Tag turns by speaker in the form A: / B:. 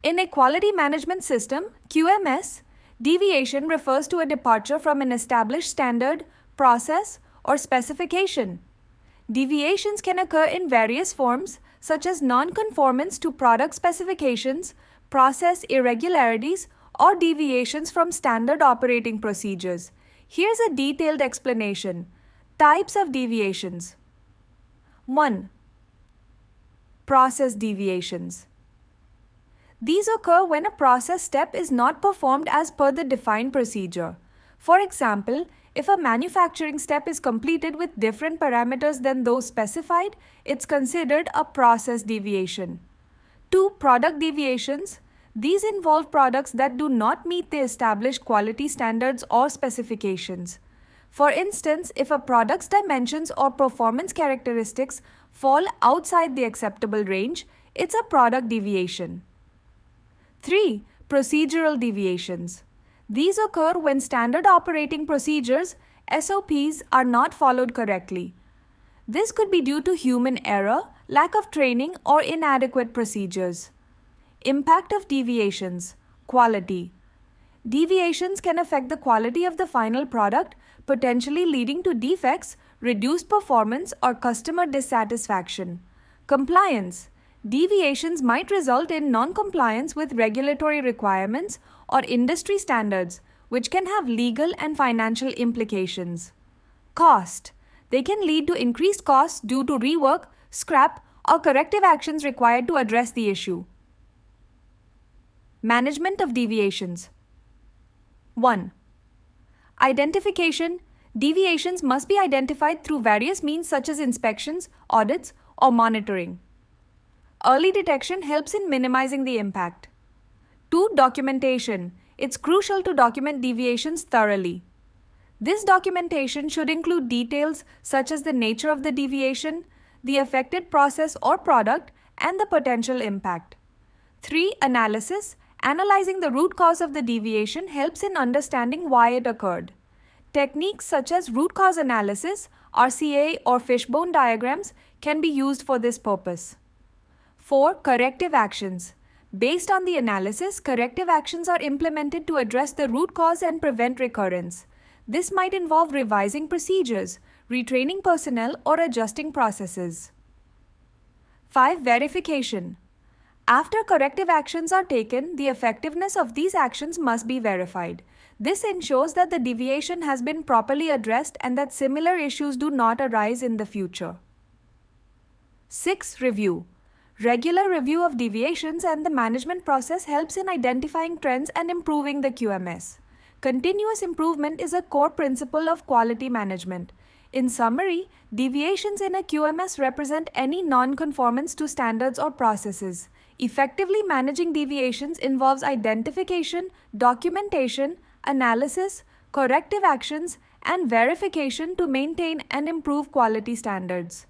A: In a quality management system, QMS, deviation refers to a departure from an established standard, process, or specification. Deviations can occur in various forms, such as non-conformance to product specifications, process irregularities, or deviations from standard operating procedures. Here's a detailed explanation. Types of deviations. 1. Process deviations. These occur when a process step is not performed as per the defined procedure. For example, if a manufacturing step is completed with different parameters than those specified, it's considered a process deviation. 2. Product deviations. These involve products that do not meet the established quality standards or specifications. For instance, if a product's dimensions or performance characteristics fall outside the acceptable range, it's a product deviation. 3. Procedural deviations. These occur when standard operating procedures, SOPs, are not followed correctly. This could be due to human error, lack of training, or inadequate procedures. Impact of deviations. Quality. Deviations can affect the quality of the final product, potentially leading to defects, reduced performance, or customer dissatisfaction. Compliance. Deviations might result in non-compliance with regulatory requirements or industry standards, which can have legal and financial implications. Cost. They can lead to increased costs due to rework, scrap, or corrective actions required to address the issue. Management of deviations. 1. Identification. Deviations must be identified through various means such as inspections, audits, or monitoring. Early detection helps in minimizing the impact. 2. Documentation. It's crucial to document deviations thoroughly. This documentation should include details such as the nature of the deviation, the affected process or product, and the potential impact. 3. Analysis. Analyzing the root cause of the deviation helps in understanding why it occurred. Techniques such as root cause analysis, RCA, or fishbone diagrams can be used for this purpose. 4. Corrective actions. Based on the analysis, corrective actions are implemented to address the root cause and prevent recurrence. This might involve revising procedures, retraining personnel, or adjusting processes. 5. Verification. After corrective actions are taken, the effectiveness of these actions must be verified. This ensures that the deviation has been properly addressed and that similar issues do not arise in the future. 6. Review. Regular review of deviations and the management process helps in identifying trends and improving the QMS. Continuous improvement is a core principle of quality management. In summary, deviations in a QMS represent any non-conformance to standards or processes. Effectively managing deviations involves identification, documentation, analysis, corrective actions, and verification to maintain and improve quality standards.